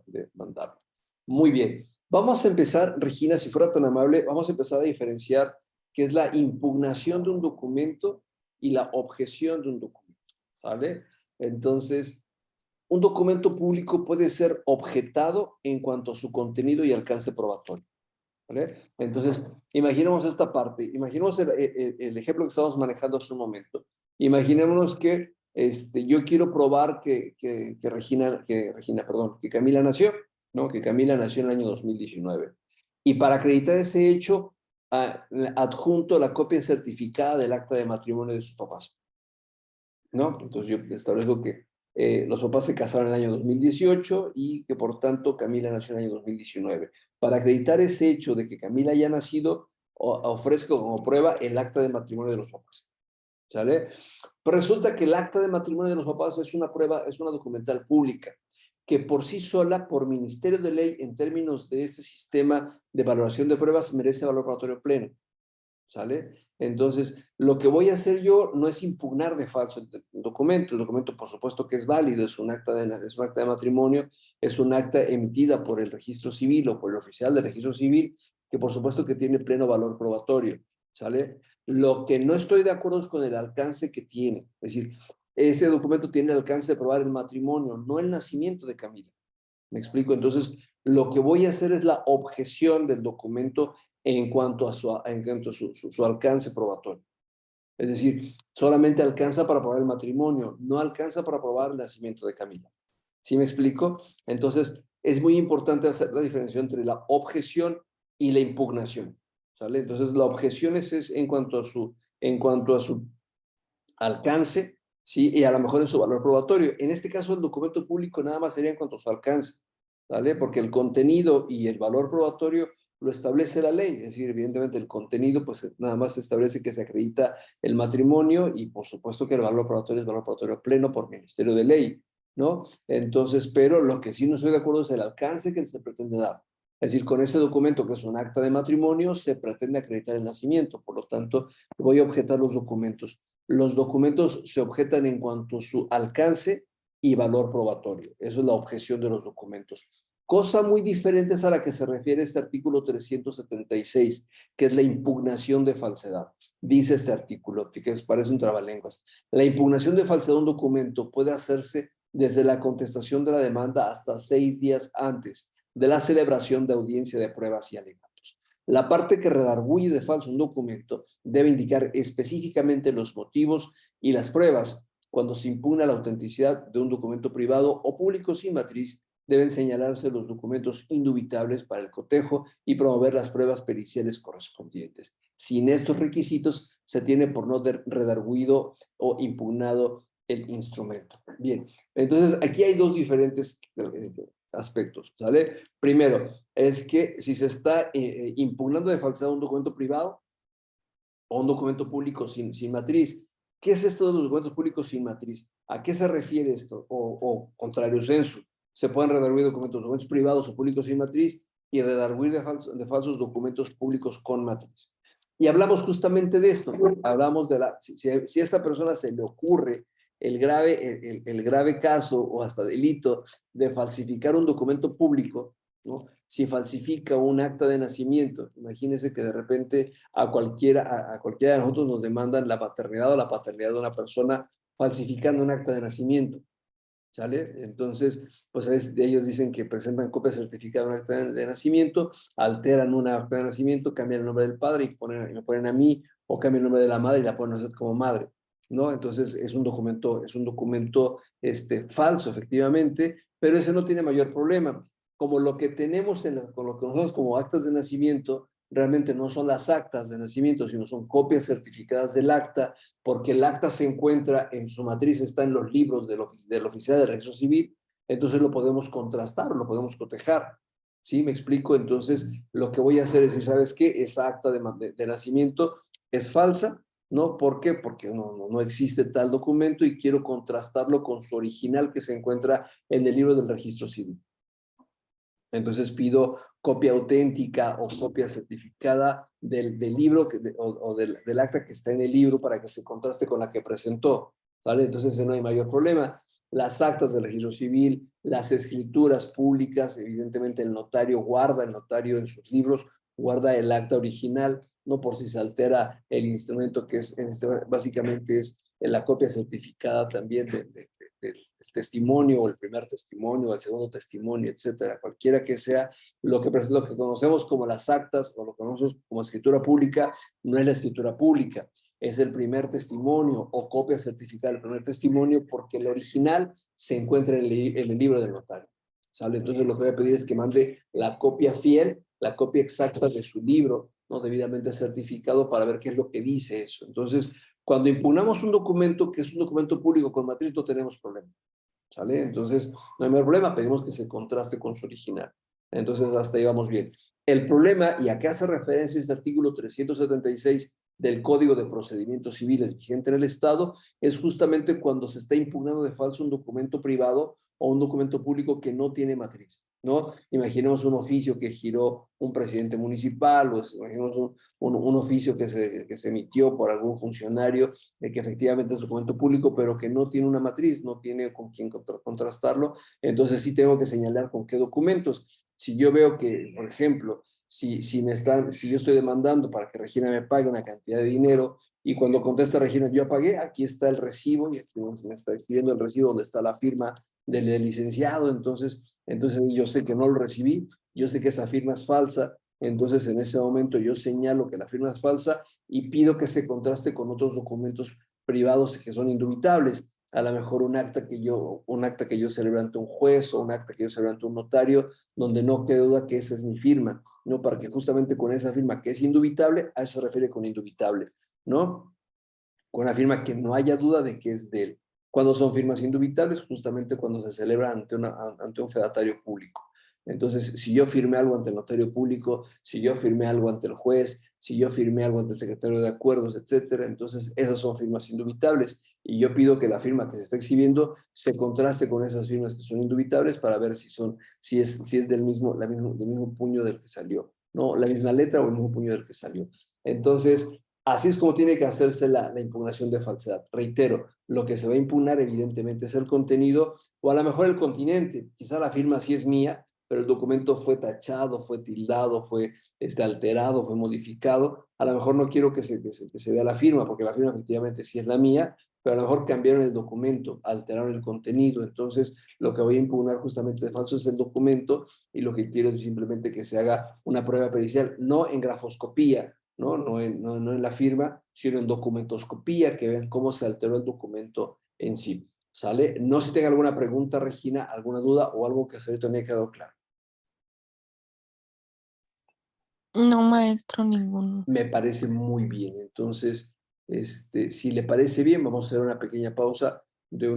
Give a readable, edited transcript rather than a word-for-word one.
de mandarlo. Muy bien. Vamos a empezar, Regina, si fuera tan amable, vamos a empezar a diferenciar qué es la impugnación de un documento y la objeción de un documento, ¿vale? Entonces, un documento público puede ser objetado en cuanto a su contenido y alcance probatorio, ¿vale? Entonces, imaginemos esta parte, imaginemos el ejemplo que estábamos manejando hace un momento. Imaginémonos que yo quiero probar que Camila nació, ¿no? Que Camila nació en el año 2019. Y para acreditar ese hecho, adjunto la copia certificada del acta de matrimonio de sus papás, ¿no? Entonces yo establezco que los papás se casaron en el año 2018 y que por tanto Camila nació en el año 2019. Para acreditar ese hecho de que Camila haya nacido, ofrezco como prueba el acta de matrimonio de los papás, ¿sale? Pero resulta que el acta de matrimonio de los papás es una prueba, es una documental pública, que por sí sola, por Ministerio de Ley, en términos de este sistema de valoración de pruebas, merece valor probatorio pleno, ¿sale? Entonces, lo que voy a hacer yo no es impugnar de falso el documento por supuesto que es válido, es un acta de matrimonio, es un acta emitida por el registro civil o por el oficial del registro civil, que por supuesto que tiene pleno valor probatorio, ¿sale? Lo que no estoy de acuerdo es con el alcance que tiene, es decir, ese documento tiene el alcance de probar el matrimonio, no el nacimiento de Camila. ¿Me explico? Entonces, lo que voy a hacer es la objeción del documento en cuanto a su alcance probatorio. Es decir, solamente alcanza para probar el matrimonio, no alcanza para probar el nacimiento de Camila. ¿Sí me explico? Entonces, es muy importante hacer la diferencia entre la objeción y la impugnación, ¿sale? Entonces, la objeción es en cuanto a su alcance, ¿sí? Y a lo mejor en su valor probatorio. En este caso, el documento público nada más sería en cuanto a su alcance, ¿vale? Porque el contenido y el valor probatorio lo establece la ley, es decir, evidentemente el contenido, pues nada más se establece que se acredita el matrimonio y por supuesto que el valor probatorio es valor probatorio pleno por Ministerio de Ley, ¿no? Entonces, pero lo que sí no estoy de acuerdo es el alcance que se pretende dar. Es decir, con ese documento que es un acta de matrimonio se pretende acreditar el nacimiento, por lo tanto, voy a objetar los documentos. Los documentos se objetan en cuanto a su alcance y valor probatorio. Eso es la objeción de los documentos. Cosa muy diferente es a la que se refiere este artículo 376, que es la impugnación de falsedad. Dice este artículo, que parece un trabalenguas. La impugnación de falsedad de un documento puede hacerse desde la contestación de la demanda hasta 6 días antes de la celebración de audiencia de pruebas y alegatos. La parte que redarguye de falso un documento debe indicar específicamente los motivos y las pruebas. Cuando se impugna la autenticidad de un documento privado o público sin matriz, deben señalarse los documentos indubitables para el cotejo y promover las pruebas periciales correspondientes. Sin estos requisitos, se tiene por no redarguido o impugnado el instrumento. Bien, entonces aquí hay dos diferentes aspectos, ¿sale? Primero, es que si se está impugnando de falsedad un documento privado o un documento público sin matriz, ¿qué es esto de los documentos públicos sin matriz? ¿A qué se refiere esto? O contrario sensu, se pueden redarguir documentos privados o públicos sin matriz y redarguir de falsos documentos públicos con matriz. Y hablamos justamente de esto, ¿no? Hablamos de si a esta persona se le ocurre el grave caso o hasta delito de falsificar un documento público, ¿no? Si falsifica un acta de nacimiento, imagínense que de repente a cualquiera de nosotros nos demandan la paternidad o la paternidad de una persona falsificando un acta de nacimiento, ¿sale? Entonces, pues ellos dicen que presentan copia certificada de un acta de nacimiento, alteran una acta de nacimiento, cambian el nombre del padre y me ponen a mí, o cambian el nombre de la madre y la ponen a usted como madre, ¿no? Entonces es un documento falso, efectivamente, pero ese no tiene mayor problema. Como lo que tenemos con lo que nosotros como actas de nacimiento, realmente no son las actas de nacimiento, sino son copias certificadas del acta, porque el acta se encuentra en su matriz, está en los libros del oficial de registro civil, entonces lo podemos contrastar, lo podemos cotejar. ¿Sí? ¿Me explico? Entonces, lo que voy a hacer es decir, ¿sabes qué? Esa acta de nacimiento es falsa, ¿no? ¿Por qué? Porque no existe tal documento y quiero contrastarlo con su original que se encuentra en el libro del registro civil. Entonces pido copia auténtica o copia certificada del libro o del acta que está en el libro para que se contraste con la que presentó, ¿vale? Entonces no hay mayor problema. las actas del registro civil, las escrituras públicas, evidentemente el notario guarda, el notario en sus libros guarda el acta original, no por si se altera el instrumento que es, básicamente es la copia certificada también del testimonio, o el primer testimonio, o el segundo testimonio, etcétera, cualquiera que sea lo que conocemos como las actas, o lo que conocemos como escritura pública, no es la escritura pública, es el primer testimonio o copia certificada del primer testimonio, porque el original se encuentra en el libro del notario. ¿Sale? Entonces lo que voy a pedir es que mande la copia fiel, la copia exacta de su libro, ¿no? Debidamente certificado, para ver qué es lo que dice eso. Entonces, cuando impugnamos un documento que es un documento público con matriz, no tenemos problema. ¿Sale? Entonces, no hay mayor problema, pedimos que se contraste con su original. Entonces, hasta ahí vamos bien. El problema, y acá hace referencia este artículo 376 del Código de Procedimientos Civiles vigente en el Estado, es justamente cuando se está impugnando de falso un documento privado o un documento público que no tiene matriz, ¿no? Imaginemos un oficio que giró un presidente municipal, o imaginemos un oficio que se emitió por algún funcionario, de que efectivamente es documento público, pero que no tiene una matriz, no tiene con quién contrastarlo. Entonces sí tengo que señalar con qué documentos. Si yo veo que, por ejemplo, si yo estoy demandando para que Regina me pague una cantidad de dinero, y cuando contesta Regina, yo pagué, aquí está el recibo, y aquí me está escribiendo el recibo donde está la firma del licenciado, entonces yo sé que no lo recibí, yo sé que esa firma es falsa, entonces en ese momento yo señalo que la firma es falsa y pido que se contraste con otros documentos privados que son indubitables. A lo mejor un acta que yo celebre ante un juez, o un acta que yo celebre ante un notario, donde no quede duda que esa es mi firma, ¿no? Para que justamente con esa firma que es indubitable, a eso se refiere con indubitable, ¿no? Con una firma que no haya duda de que es de él. Cuando son firmas indubitables, justamente cuando se celebra ante un fedatario público. Entonces, si yo firmé algo ante el notario público, si yo firmé algo ante el juez, si yo firmé algo ante el secretario de acuerdos, etcétera, entonces esas son firmas indubitables. Y yo pido que la firma que se está exhibiendo se contraste con esas firmas que son indubitables, para ver si es del mismo puño del que salió, no, la misma letra o el mismo puño del que salió. Entonces, así es como tiene que hacerse la impugnación de falsedad. Reitero, lo que se va a impugnar evidentemente es el contenido, o a lo mejor el continente. Quizá la firma sí es mía, pero el documento fue tachado, fue tildado, fue alterado, fue modificado. A lo mejor no quiero que se vea la firma, porque la firma efectivamente sí es la mía, pero a lo mejor cambiaron el documento, alteraron el contenido. Entonces, lo que voy a impugnar justamente de falso es el documento, y lo que quiero es simplemente que se haga una prueba pericial, no en grafoscopía, no en la firma, sino en documentoscopía, que vean cómo se alteró el documento en sí. ¿Sale? No sé si tenga alguna pregunta, Regina, alguna duda o algo que hasta ahorita me ha quedado claro. No, maestro, ninguno. Me parece muy bien. Entonces, si le parece bien, vamos a hacer una pequeña pausa